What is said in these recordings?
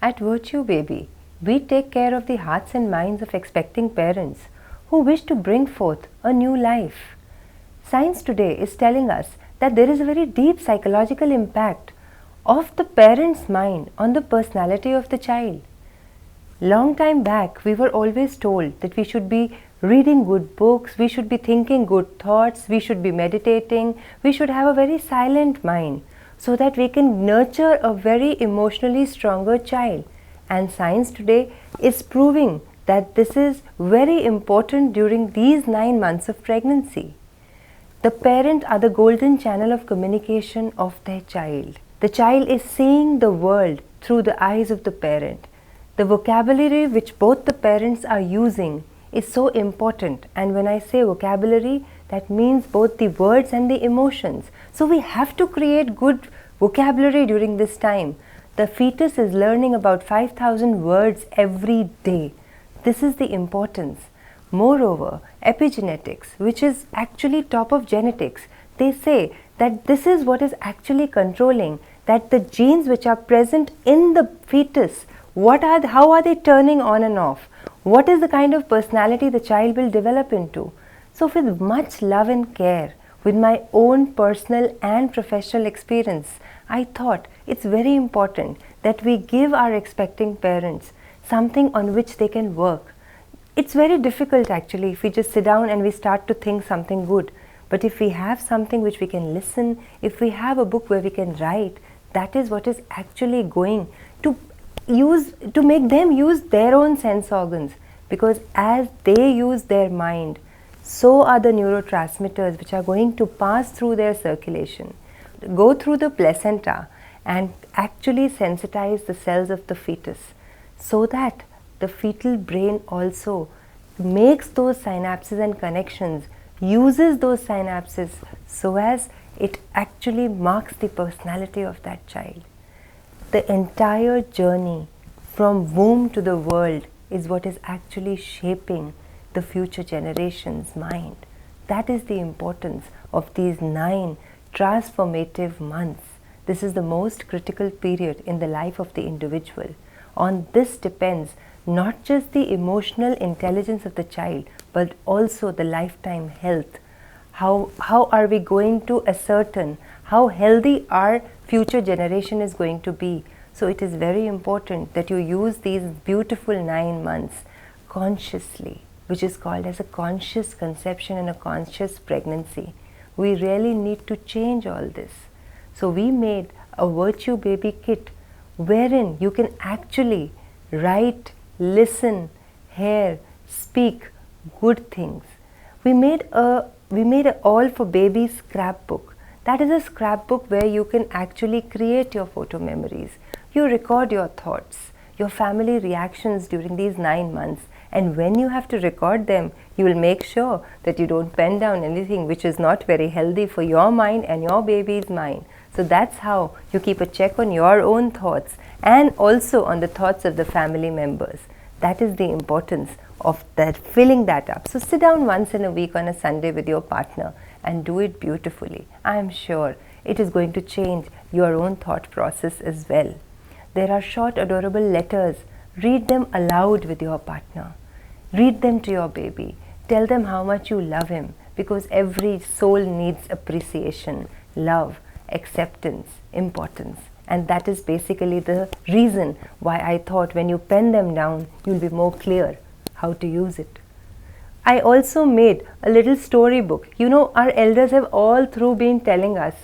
At Virtue Baby, we take care of the hearts and minds of expecting parents who wish to bring forth a new life. Science today is telling us that there is a very deep psychological impact of the parent's mind on the personality of the child. Long time back, we were always told that we should be reading good books, we should be thinking good thoughts, we should be meditating, we should have a very silent mind so that we can nurture a very emotionally stronger child. And science today is proving that this is very important during these 9 months of pregnancy. The parent are the golden channel of communication of their child. The child is seeing the world through the eyes of the parent. The vocabulary which both the parents are using is so important, and when I say vocabulary, that means both the words and the emotions. So we have to create good vocabulary during this time. The fetus is learning about 5,000 words every day. This is the importance. Moreover, epigenetics, which is actually top of genetics, they say that this is what is actually controlling, that the genes which are present in the fetus, how are they turning on and off? What is the kind of personality the child will develop into? So with much love and care, with my own personal and professional experience, I thought it's very important that we give our expecting parents something on which they can work. It's very difficult actually if we just sit down and we start to think something good. But if we have something which we can listen, if we have a book where we can write, that is what is actually going to make them use their own sense organs. Because as they use their mind, so are the neurotransmitters which are going to pass through their circulation, go through the placenta and actually sensitize the cells of the fetus, so that the fetal brain also makes those synapses and connections, uses those synapses so as it actually marks the personality of that child. The entire journey from womb to the world is what is actually shaping the future generation's mind. That is the importance of these 9 transformative months. This is the most critical period in the life of the individual. On this depends not just the emotional intelligence of the child, but also the lifetime health. How are we going to ascertain how healthy our future generation is going to be? So it is very important that you use these beautiful 9 months consciously, which is called as a conscious conception and a conscious pregnancy. We really need to change all this. So we made a Virtue Baby kit wherein you can actually write, listen, hear, speak good things. We made a all for baby scrapbook. That is a scrapbook where you can actually create your photo memories. You record your thoughts, your family reactions during these 9 months, and when you have to record them, you will make sure that you don't pen down anything which is not very healthy for your mind and your baby's mind. So that's how you keep a check on your own thoughts and also on the thoughts of the family members. That is the importance of that, filling that up. So sit down once in a week on a Sunday with your partner and do it beautifully. I am sure it is going to change your own thought process as well. There are short, adorable letters. Read them aloud with your partner. Read them to your baby. Tell them how much you love him, because every soul needs appreciation, love, acceptance, importance. And that is basically the reason why I thought when you pen them down, you'll be more clear how to use it. I also made a little storybook. You know, our elders have all through been telling us,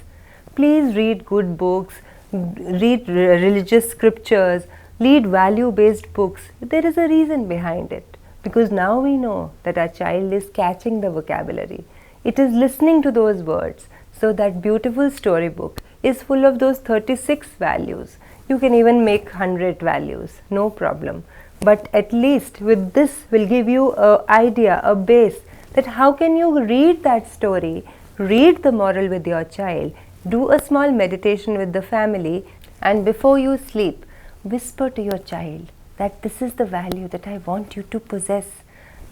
please read good books, read religious scriptures, read value-based books. There is a reason behind it, because now we know that our child is catching the vocabulary. It is listening to those words. So that beautiful storybook is full of those 36 values. You can even make 100 values, no problem. But at least with this will give you an idea, a base, that how can you read that story, read the moral with your child, do a small meditation with the family, and before you sleep, whisper to your child that this is the value that I want you to possess.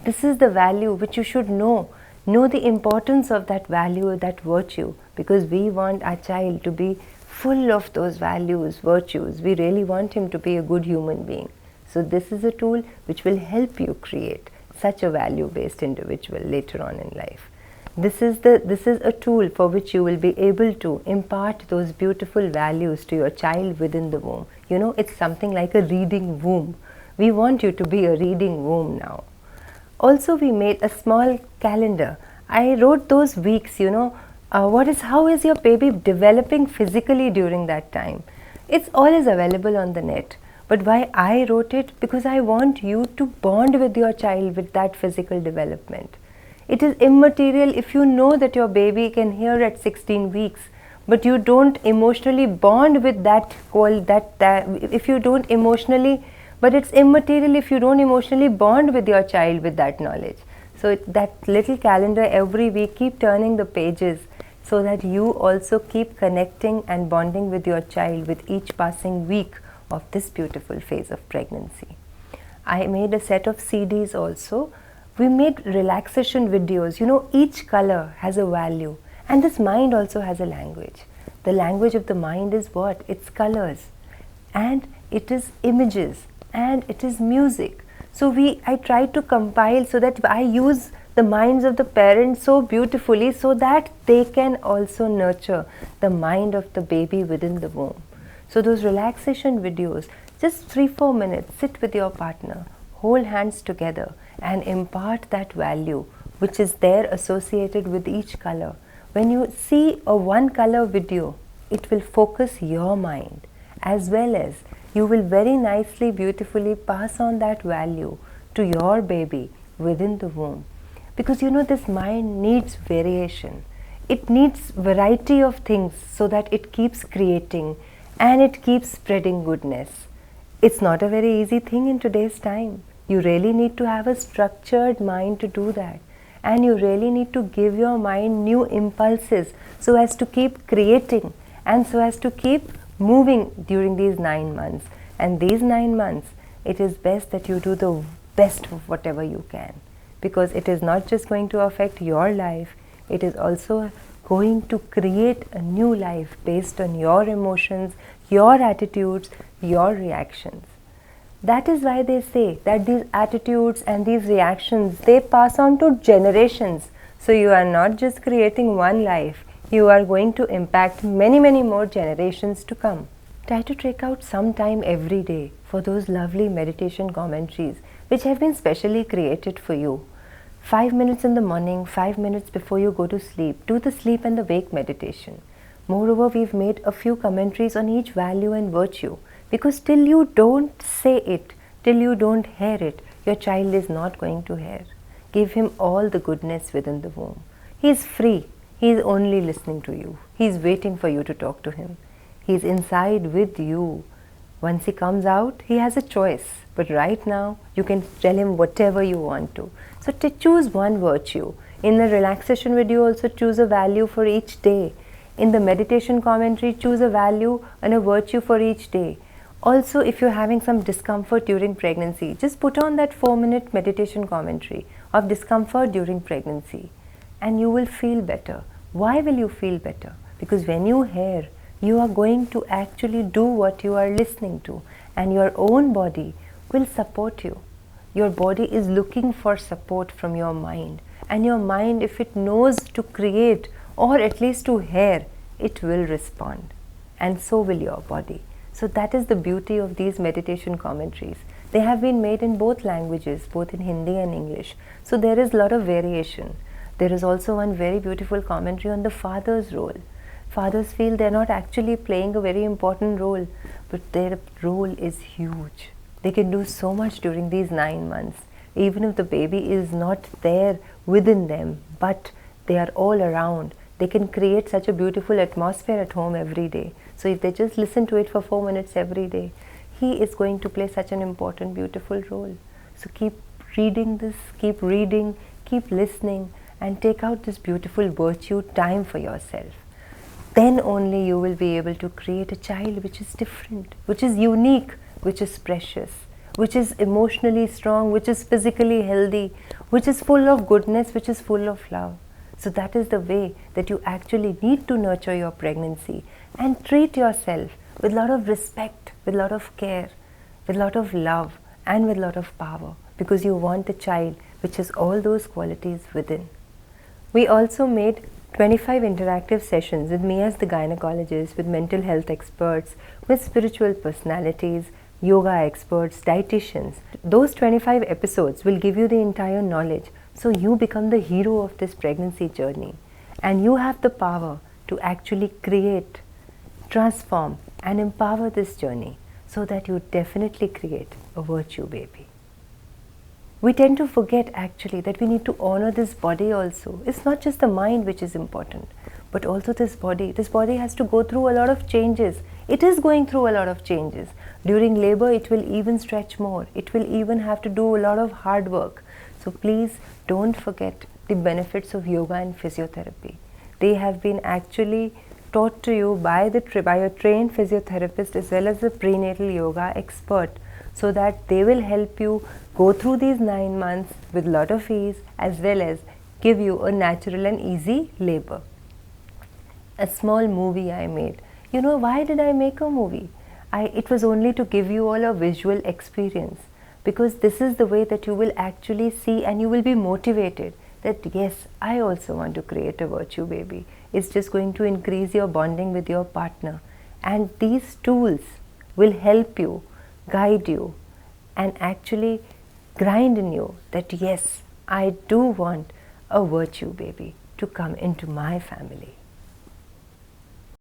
This is the value which you should know. Know the importance of that value, that virtue, because we want our child to be full of those values, virtues. We really want him to be a good human being. So this is a tool which will help you create such a value-based individual later on in life. This is a tool for which you will be able to impart those beautiful values to your child within the womb. You know, it's something like a reading womb. We want you to be a reading womb now. Also, we made a small calendar. I wrote those weeks, you know, how is your baby developing physically during that time. It's always available on the net. But why I wrote it? Because I want you to bond with your child with that physical development. It is immaterial if you know that your baby can hear at 16 weeks, but you don't emotionally bond with that if you don't emotionally, but it's immaterial if you don't emotionally bond with your child with that knowledge. So that little calendar every week, keep turning the pages so that you also keep connecting and bonding with your child with each passing week of this beautiful phase of pregnancy. I made a set of CDs also. We made relaxation videos. You know, each color has a value, and this mind also has a language. The language of the mind is what? It's colors, and it is images, and it is music. So I try to compile so that I use the minds of the parents so beautifully so that they can also nurture the mind of the baby within the womb. So those relaxation videos, just 3-4 minutes, sit with your partner, hold hands together and impart that value which is there associated with each color. When you see a one color video, it will focus your mind, as well as you will very nicely, beautifully pass on that value to your baby within the womb. Because you know, this mind needs variation. It needs variety of things so that it keeps creating and it keeps spreading goodness. It's not a very easy thing in today's time. You really need to have a structured mind to do that. And you really need to give your mind new impulses so as to keep creating and so as to keep moving during these 9 months. And these 9 months, it is best that you do the best of whatever you can, because it is not just going to affect your life, it is also going to create a new life based on your emotions, your attitudes, your reactions. That is why they say that these attitudes and these reactions, they pass on to generations. So you are not just creating one life, you are going to impact many, many more generations to come. Try to take out some time every day for those lovely meditation commentaries which have been specially created for you. 5 minutes in the morning, 5 minutes before you go to sleep. Do the sleep and the wake meditation. Moreover, we've made a few commentaries on each value and virtue, because till you don't say it, till you don't hear it, your child is not going to hear. Give him all the goodness within the womb. He is free. He is only listening to you. He is waiting for you to talk to him. He is inside with you. Once he comes out, he has a choice. But right now, you can tell him whatever you want to. So to choose one virtue. In the relaxation video, also choose a value for each day. In the meditation commentary, choose a value and a virtue for each day. Also, if you're having some discomfort during pregnancy, just put on that 4-minute meditation commentary of discomfort during pregnancy, and you will feel better. Why will you feel better? Because when you hear, you are going to actually do what you are listening to, and your own body will support you. Your body is looking for support from your mind, and your mind, if it knows to create or at least to hear, it will respond, and so will your body. So that is the beauty of these meditation commentaries. They have been made in both languages, both in Hindi and English. So there is a lot of variation. There is also one very beautiful commentary on the father's role. Fathers feel they are not actually playing a very important role, but their role is huge. They can do so much during these 9 months, even if the baby is not there within them, but they are all around. They can create such a beautiful atmosphere at home every day. So if they just listen to it for 4 minutes every day, he is going to play such an important, beautiful role. So keep reading this, keep reading, keep listening, and take out this beautiful virtue time for yourself. Then only you will be able to create a child which is different, which is unique, which is precious, which is emotionally strong, which is physically healthy, which is full of goodness, which is full of love. So that is the way that you actually need to nurture your pregnancy and treat yourself with a lot of respect, with a lot of care, with a lot of love and with a lot of power, because you want a child which has all those qualities within. We also made 25 interactive sessions with me as the gynecologist, with mental health experts, with spiritual personalities, yoga experts, dietitians. Those 25 episodes will give you the entire knowledge, so you become the hero of this pregnancy journey, and you have the power to actually create, transform and empower this journey so that you definitely create a virtue baby. We tend to forget actually that we need to honor this body also. It's not just the mind which is important, but also this body. This body has to go through a lot of changes. It is going through a lot of changes. During labor, it will even stretch more. It will even have to do a lot of hard work. So please don't forget the benefits of yoga and physiotherapy. They have been actually taught to you by a trained physiotherapist as well as a prenatal yoga expert, so that they will help you go through these 9 months with a lot of ease, as well as give you a natural and easy labor. A small movie I made. You know, why did I make a movie? It was only to give you all a visual experience, because this is the way that you will actually see and you will be motivated that yes, I also want to create a virtue baby. It's just going to increase your bonding with your partner, and these tools will help you, guide you and actually grind in you that yes, I do want a virtue baby to come into my family.